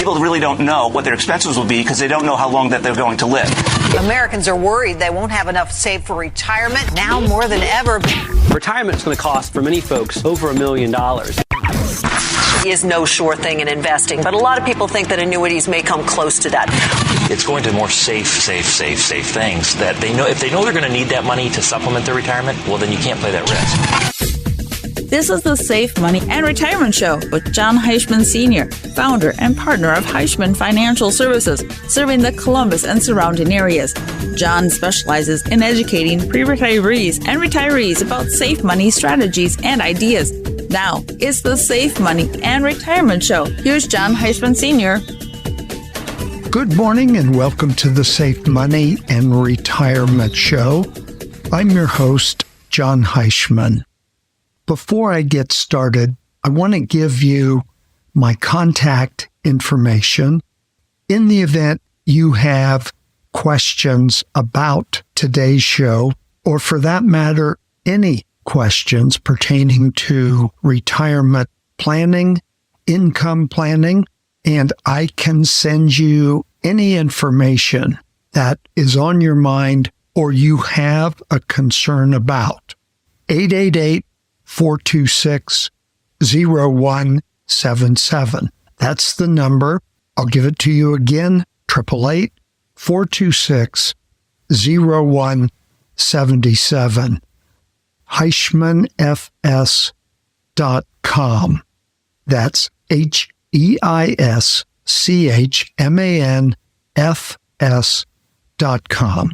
People really don't know what their expenses will be because they don't know how long that they're going to live. Americans are worried they won't have enough saved for retirement now more than ever. Retirement is going to cost, for many folks, over $1 million. Is no sure thing in investing, but a lot of people think that annuities may come close to that. It's going to more safe things that they know. If they know they're going to need that money to supplement their retirement, well, then you can't play that risk. This is the Safe Money and Retirement Show with Jon Heischman Sr., founder and partner of Heischman Financial Services, serving the Columbus and surrounding areas. Jon specializes in educating pre-retirees and retirees about safe money strategies and ideas. Now, it's the Safe Money and Retirement Show. Here's Jon Heischman Sr. Good morning and welcome to the Safe Money and Retirement Show. I'm your host, Jon Heischman. Before I get started, I want to give you my contact information. In the event you have questions about today's show, or for that matter, any questions pertaining to retirement planning, income planning, and I can send you any information that is on your mind or you have a concern about. 888-426-0177. That's the number. I'll give it to you again, 888-426-0177. HeischmanFS.com. That's HeischmanFS.com.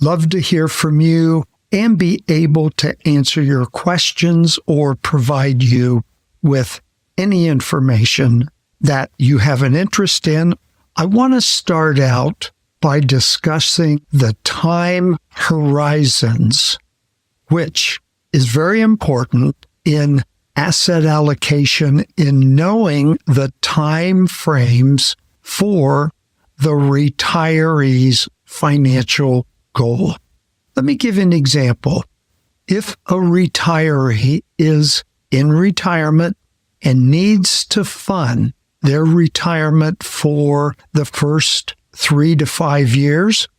Love to hear from you and be able to answer your questions or provide you with any information that you have an interest in. I want to start out by discussing the time horizons, which is very important in asset allocation, in knowing the time frames for the retiree's financial goal. Let me give you an example. If a retiree is in retirement and needs to fund their retirement for the first 3 to 5 years,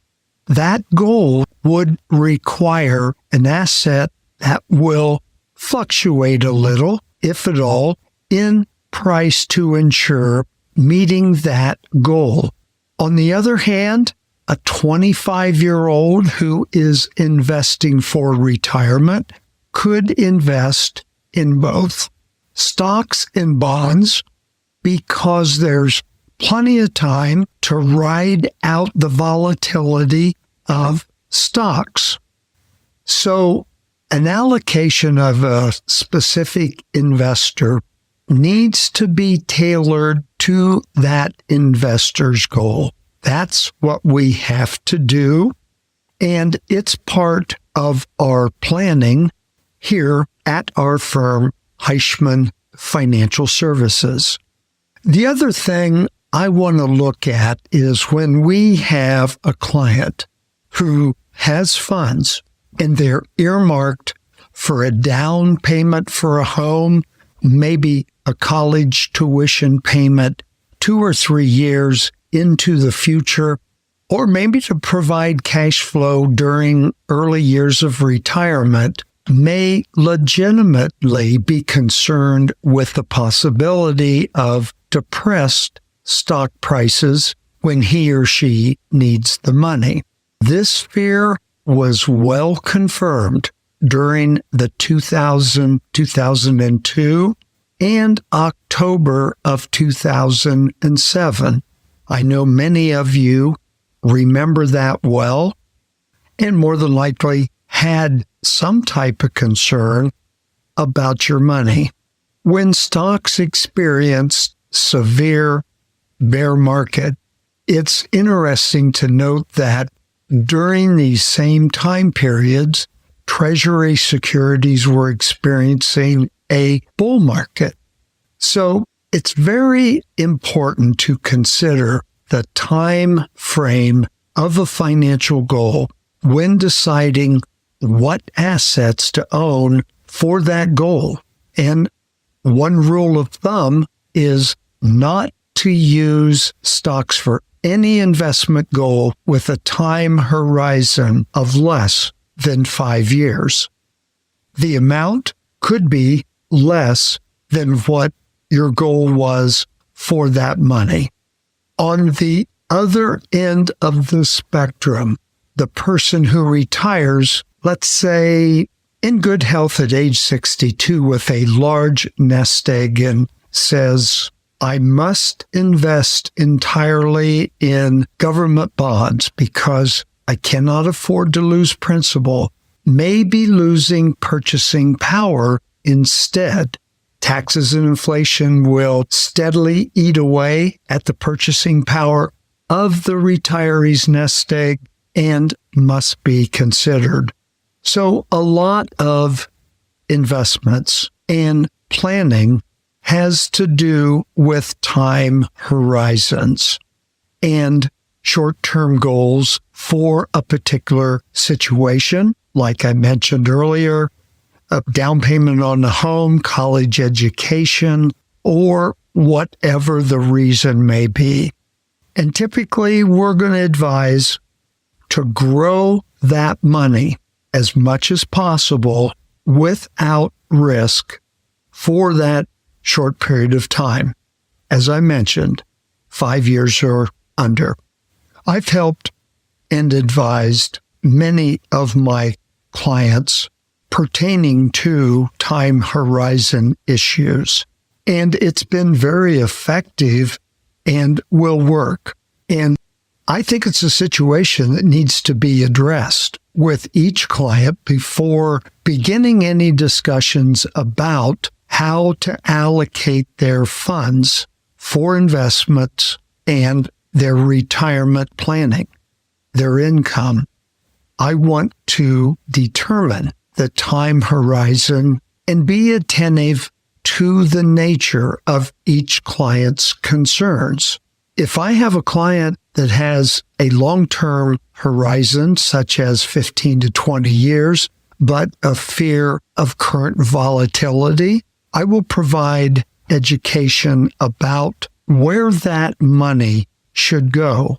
that goal would require an asset that will fluctuate a little, if at all, in price to ensure meeting that goal. On the other hand, a 25-year-old who is investing for retirement could invest in both stocks and bonds because there's plenty of time to ride out the volatility of stocks. So an allocation of a specific investor needs to be tailored to that investor's goal. That's what we have to do, and it's part of our planning here at our firm, Heischman Financial Services. The other thing I want to look at is when we have a client who has funds and they're earmarked for a down payment for a home, maybe a college tuition payment 2 or 3 years into the future, or maybe to provide cash flow during early years of retirement, may legitimately be concerned with the possibility of depressed stock prices when he or she needs the money. This fear was well confirmed during the 2002 and October of 2007. I know many of you remember that well and more than likely had some type of concern about your money. When stocks experienced severe bear market, it's interesting to note that during these same time periods, Treasury securities were experiencing a bull market. So it's very important to consider the time frame of a financial goal when deciding what assets to own for that goal. And one rule of thumb is not to use stocks for any investment goal with a time horizon of less than 5 years. The amount could be less than what your goal was for that money. On the other end of the spectrum, the person who retires, let's say in good health at age 62 with a large nest egg and says, I must invest entirely in government bonds because I cannot afford to lose principal, may be losing purchasing power instead. Taxes and inflation will steadily eat away at the purchasing power of the retiree's nest egg and must be considered. So a lot of investments and planning has to do with time horizons and short-term goals for a particular situation. Like I mentioned earlier, a down payment on a home, college education, or whatever the reason may be. And typically, we're going to advise to grow that money as much as possible without risk for that short period of time. As I mentioned, 5 years or under. I've helped and advised many of my clients pertaining to time horizon issues, and it's been very effective and will work. And I think it's a situation that needs to be addressed with each client before beginning any discussions about how to allocate their funds for investments and their retirement planning, their income. I want to determine the time horizon and be attentive to the nature of each client's concerns. If I have a client that has a long-term horizon, such as 15 to 20 years, but a fear of current volatility, I will provide education about where that money should go.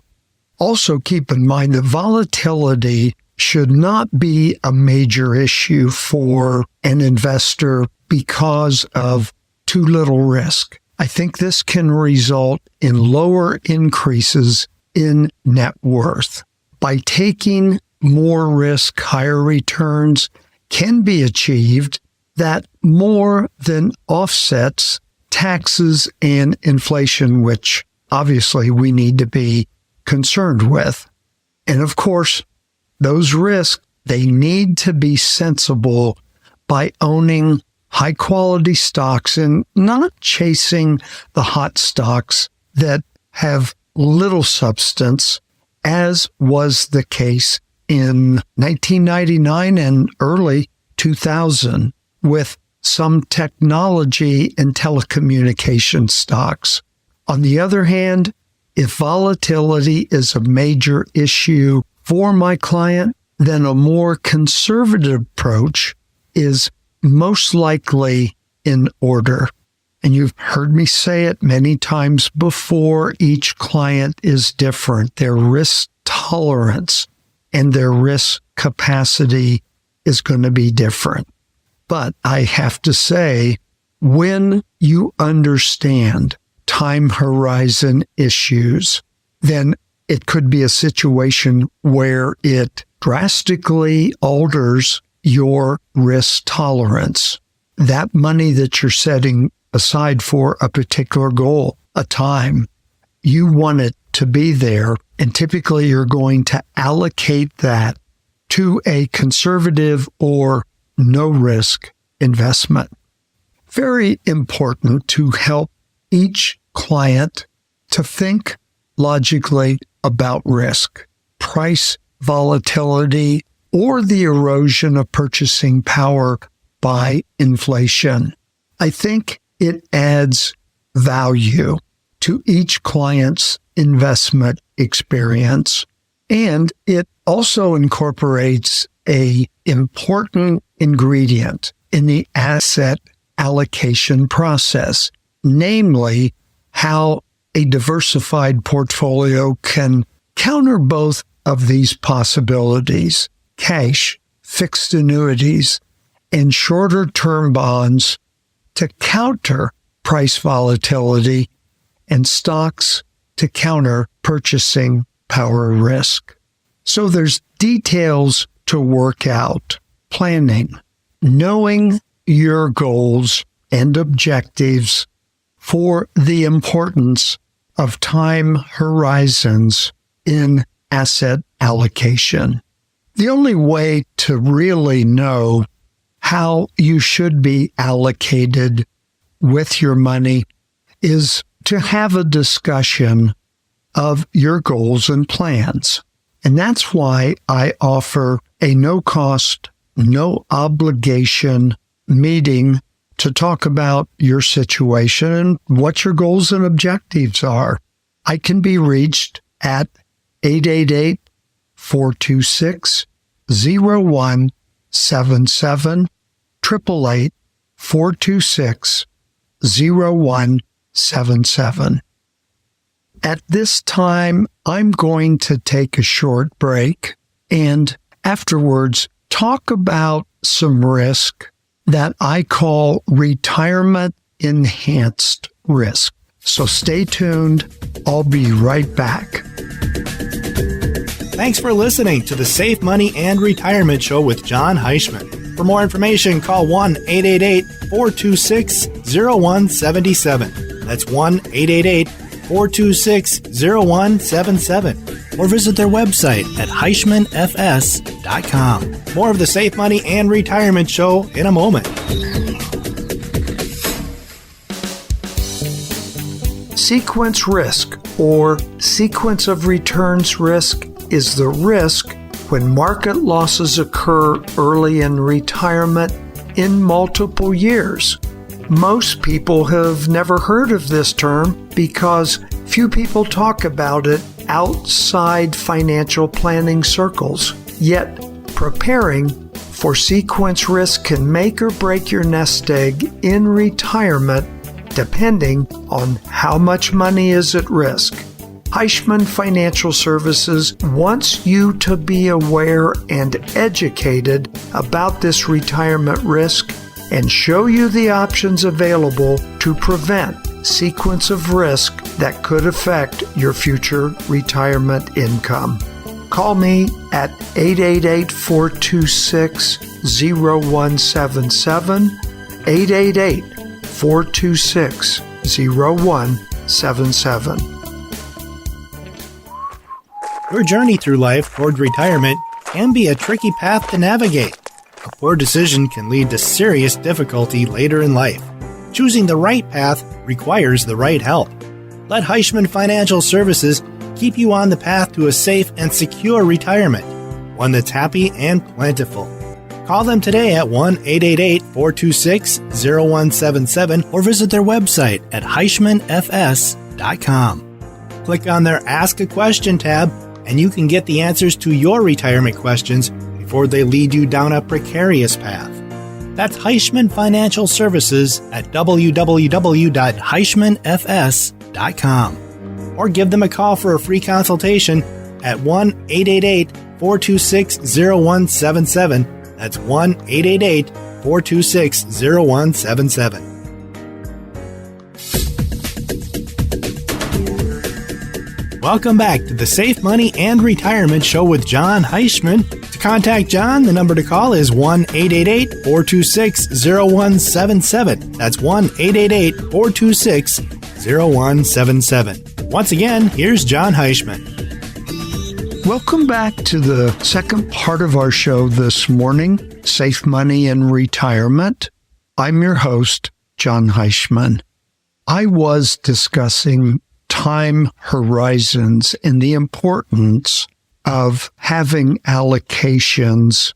Also keep in mind that volatility should not be a major issue for an investor because of too little risk. I think this can result in lower increases in net worth. By taking more risk, higher returns can be achieved that more than offsets taxes and inflation, which obviously we need to be concerned with. And of course, those risks, they need to be sensible by owning high quality stocks and not chasing the hot stocks that have little substance, as was the case in 1999 and early 2000 with some technology and telecommunication stocks. On the other hand, if volatility is a major issue for my client, then a more conservative approach is most likely in order. And you've heard me say it many times before, each client is different. Their risk tolerance and their risk capacity is going to be different. But I have to say, when you understand time horizon issues, then it could be a situation where it drastically alters your risk tolerance. That money that you're setting aside for a particular goal, a time, you want it to be there, and typically you're going to allocate that to a conservative or no-risk investment. Very important to help each client to think logically about risk, price volatility, or the erosion of purchasing power by inflation. I think it adds value to each client's investment experience, and it also incorporates an important ingredient in the asset allocation process, namely how a diversified portfolio can counter both of these possibilities: cash, fixed annuities, and shorter-term bonds to counter price volatility, and stocks to counter purchasing power risk. So there's details to work out: planning, knowing your goals and objectives for the importance of time horizons in asset allocation. The only way to really know how you should be allocated with your money is to have a discussion of your goals and plans. And that's why I offer a no-cost, no-obligation meeting to talk about your situation and what your goals and objectives are. I can be reached at 888-426-0177, 888-426-0177. At this time, I'm going to take a short break and afterwards talk about some risk that I call retirement enhanced risk. So stay tuned. I'll be right back. Thanks for listening to the Safe Money and Retirement Show with Jon Heischman. For more information, call 1-888-426-0177. That's 1-888-426-0177. Or visit their website at HeischmanFS.com. More of the Safe Money and Retirement Show in a moment. Sequence risk, or sequence of returns risk, is the risk when market losses occur early in retirement in multiple years. Most people have never heard of this term because few people talk about it outside financial planning circles. Yet, preparing for sequence risk can make or break your nest egg in retirement depending on how much money is at risk. Heischman Financial Services wants you to be aware and educated about this retirement risk and show you the options available to prevent sequence of risk that could affect your future retirement income. Call me at 888-426-0177, 888-426-0177. Your journey through life toward retirement can be a tricky path to navigate. A poor decision can lead to serious difficulty later in life. Choosing the right path requires the right help. Let Heischman Financial Services keep you on the path to a safe and secure retirement, one that's happy and plentiful. Call them today at 1-888-426-0177 or visit their website at HeischmanFS.com. Click on their Ask a Question tab and you can get the answers to your retirement questions before they lead you down a precarious path. That's Heischman Financial Services at www.heischmanfs.com. Or give them a call for a free consultation at 1-888-426-0177. That's 1-888-426-0177. Welcome back to the Safe Money and Retirement Show with Jon Heischman. To contact Jon, the number to call is 1-888-426-0177. That's 1-888-426-0177. Once again, here's Jon Heischman. Welcome back to the second part of our show this morning, Safe Money and Retirement. I'm your host, Jon Heischman. I was discussing time horizons and the importance of having allocations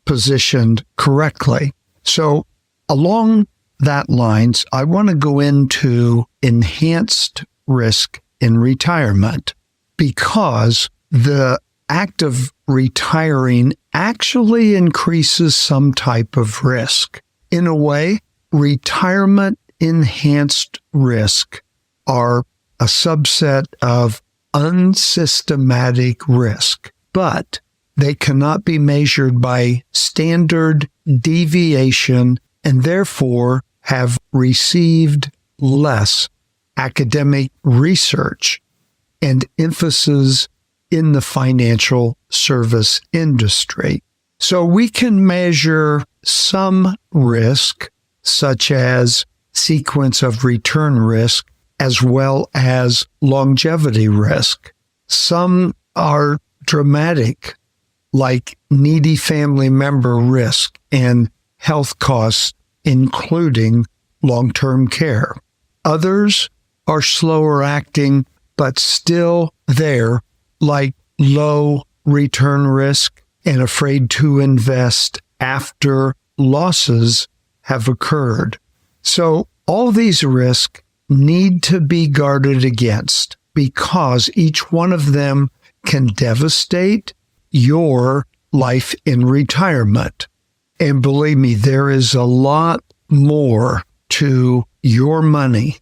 positioned correctly. So along that lines, I want to go into enhanced risk in retirement because the act of retiring actually increases some type of risk. In a way, retirement enhanced risk are a subset of unsystematic risk, but they cannot be measured by standard deviation and therefore have received less academic research and emphasis in the financial service industry. So we can measure some risk, such as sequence of return risk, as well as longevity risk. Some are dramatic, like needy family member risk and health costs, including long-term care. Others are slower acting, but still there, like low return risk and afraid to invest after losses have occurred. So all these risks need to be guarded against because each one of them can devastate your life in retirement. And believe me, there is a lot more to your money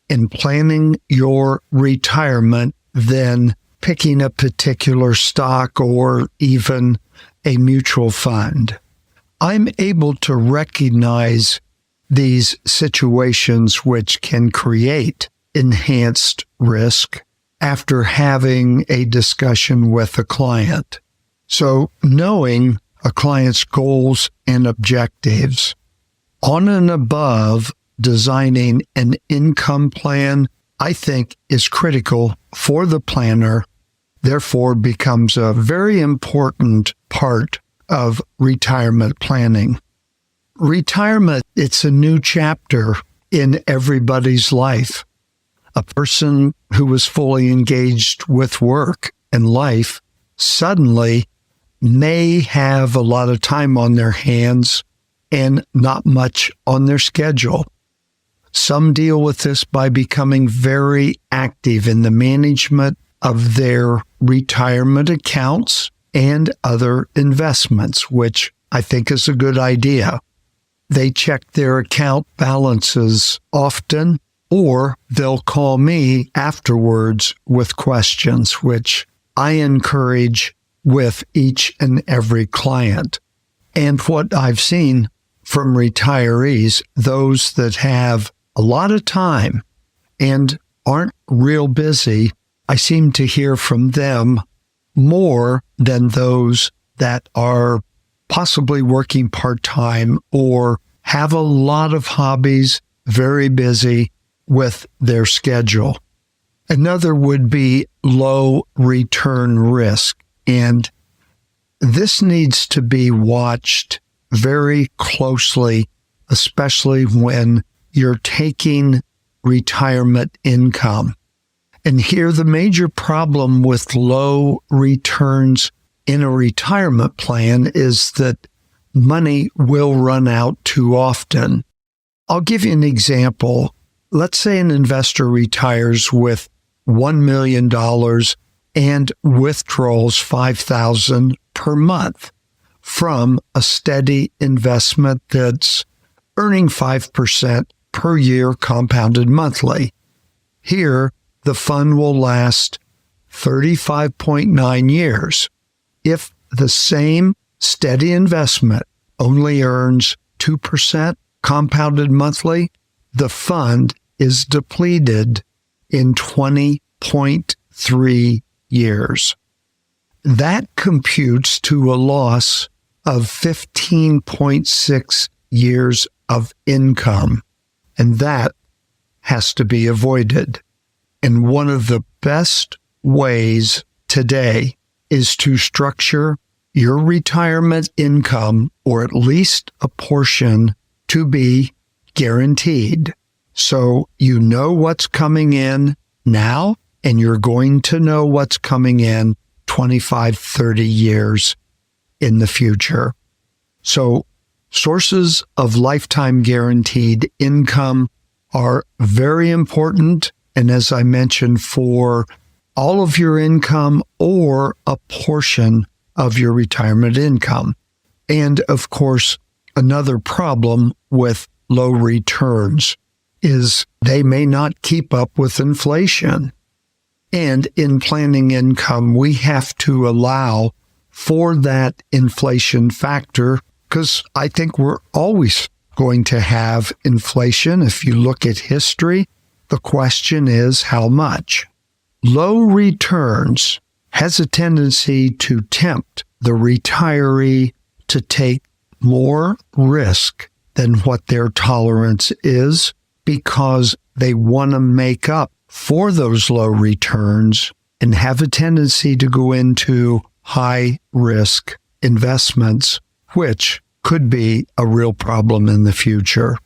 and planning your retirement than picking a particular stock or even a mutual fund. I'm able to recognize these situations which can create enhanced risk after having a discussion with a client. So knowing a client's goals and objectives on and above designing an income plan, I think is critical for the planner, therefore becomes a very important part of retirement planning. Retirement, it's a new chapter in everybody's life. A person who was fully engaged with work and life suddenly may have a lot of time on their hands and not much on their schedule. Some deal with this by becoming very active in the management of their retirement accounts and other investments, which I think is a good idea. They check their account balances often, or they'll call me afterwards with questions, which I encourage with each and every client. And what I've seen from retirees, those that have a lot of time and aren't real busy, I seem to hear from them more than those that are possibly working part-time or have a lot of hobbies, very busy with their schedule. Another would be low return risk. And this needs to be watched very closely, especially when you're taking retirement income. And here the major problem with low returns in a retirement plan is that money will run out too often. I'll give you an example. Let's say an investor retires with $1 million and withdrawals $5,000 per month from a steady investment that's earning 5% per year compounded monthly. Here, the fund will last 35.9 years. If the same steady investment only earns 2% compounded monthly, the fund is depleted in 20.3 years. That computes to a loss of 15.6 years of income, and that has to be avoided. And one of the best ways today is to structure your retirement income, or at least a portion, to be guaranteed. So you know what's coming in now, and you're going to know what's coming in 25, 30 years in the future. So sources of lifetime guaranteed income are very important. And as I mentioned, for all of your income or a portion of your retirement income. And of course, another problem with low returns is they may not keep up with inflation. And in planning income, we have to allow for that inflation factor, because I think we're always going to have inflation. If you look at history, the question is how much? Low returns has a tendency to tempt the retiree to take more risk than what their tolerance is, because they want to make up for those low returns and have a tendency to go into high risk investments, which could be a real problem in the future.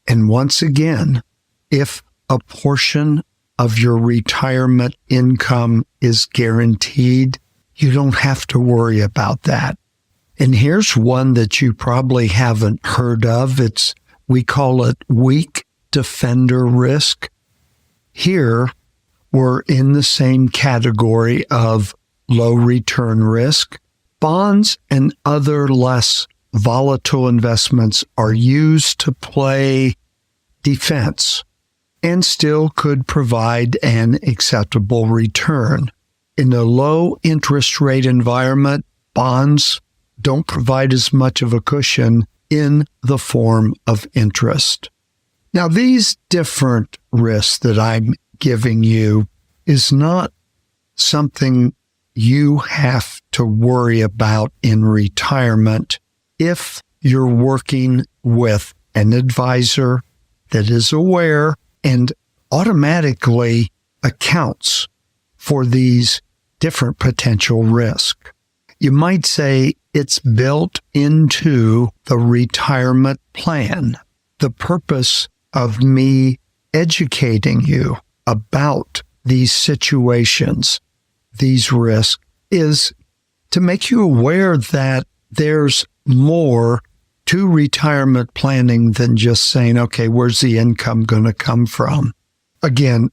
And once again, if a portion of your retirement income is guaranteed, you don't have to worry about that. And here's one that you probably haven't heard of. We call it weak defender risk. Here, we're in the same category of low return risk. Bonds and other less volatile investments are used to play defense and still could provide an acceptable return. In a low interest rate environment, bonds don't provide as much of a cushion in the form of interest. Now, these different risks that I'm giving you is not something you have to worry about in retirement if you're working with an advisor that is aware and automatically accounts for these different potential risks. You might say it's built into the retirement plan. The purpose of me educating you about these situations, these risks, is to make you aware that there's more to retirement planning than just saying, okay, where's the income going to come from? Again,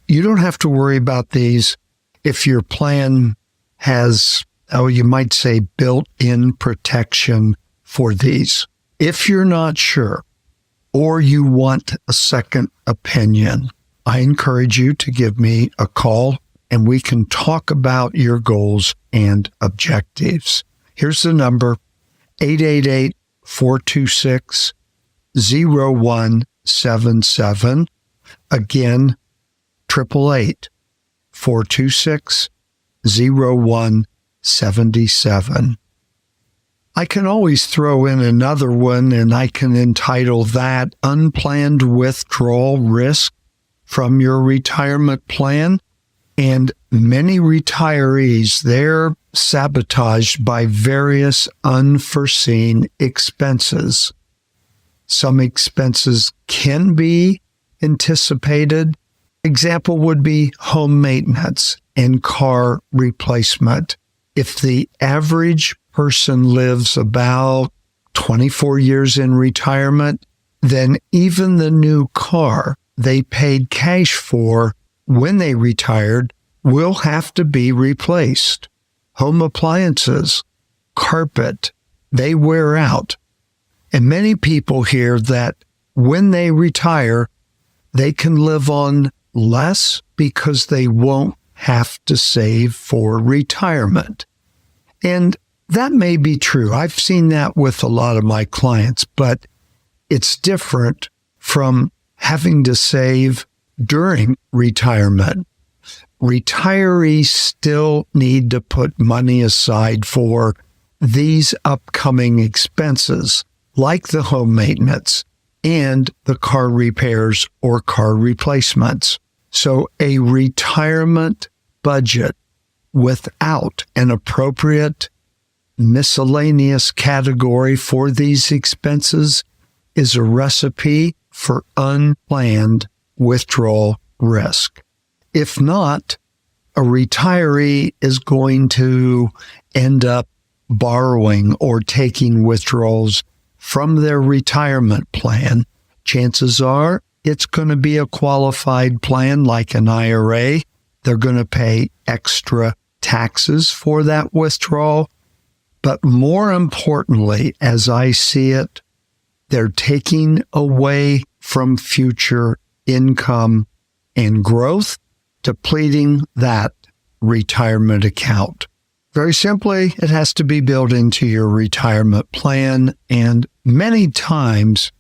you don't have to worry about these if your plan has, you might say, built-in protection for these. If you're not sure, or you want a second opinion, I encourage you to give me a call and we can talk about your goals and objectives. Here's the number, 888-426-0177. Again, 888-426-0177. I can always throw in another one, and I can entitle that Unplanned Withdrawal Risk from Your Retirement Plan. And many retirees, they're sabotaged by various unforeseen expenses. Some expenses can be anticipated. Example would be home maintenance and car replacement. If the average person lives about 24 years in retirement, then even the new car they paid cash for when they retired will have to be replaced. Home appliances, carpet, they wear out. And many people hear that when they retire, they can live on less because they won't have to save for retirement. And that may be true. I've seen that with a lot of my clients, but it's different from having to save during retirement. Retirees still need to put money aside for these upcoming expenses, like the home maintenance and the car repairs or car replacements. So a retirement budget without an appropriate miscellaneous category for these expenses is a recipe for unplanned withdrawal risk. If not, a retiree is going to end up borrowing or taking withdrawals from their retirement plan. Chances are it's going to be a qualified plan like an IRA. They're going to pay extra taxes for that withdrawal. But more importantly, as I see it, they're taking away from future income and growth, depleting that retirement account. Very simply, it has to be built into your retirement plan. And many times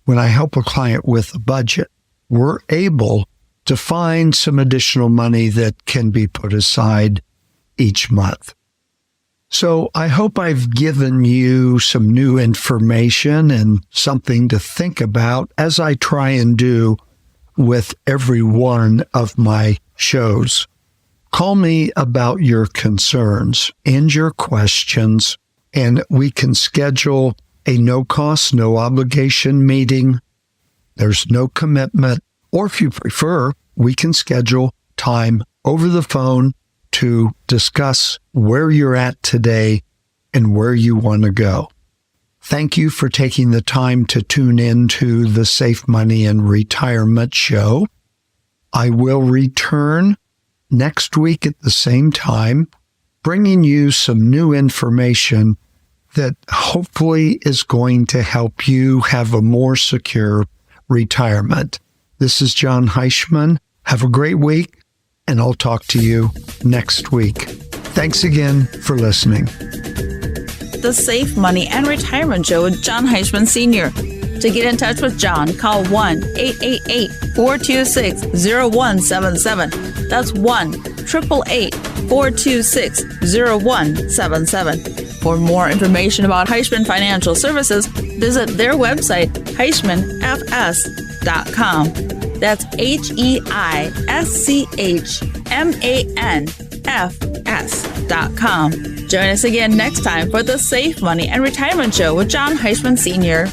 when I help a client with a budget, we're able to find some additional money that can be put aside each month. So I hope I've given you some new information and something to think about, as I try and do with every one of my shows. Call me about your concerns and your questions, and we can schedule a no-cost, no-obligation meeting. There's no commitment. Or if you prefer, we can schedule time over the phone to discuss where you're at today and where you want to go. Thank you for taking the time to tune in to the Safe Money and Retirement Show. I will return next week at the same time, bringing you some new information that hopefully is going to help you have a more secure retirement. This is Jon Heischman. Have a great week, and I'll talk to you next week. Thanks again for listening. The Safe Money and Retirement Show with Jon Heischman Sr. To get in touch with Jon, call 1-888-426-0177. That's 1-888-426-0177. For more information about Heischman Financial Services, visit their website, HeischmanFS.com. That's HeischmanFS.com. Join us again next time for the Safe Money and Retirement Show with Jon Heischman Sr.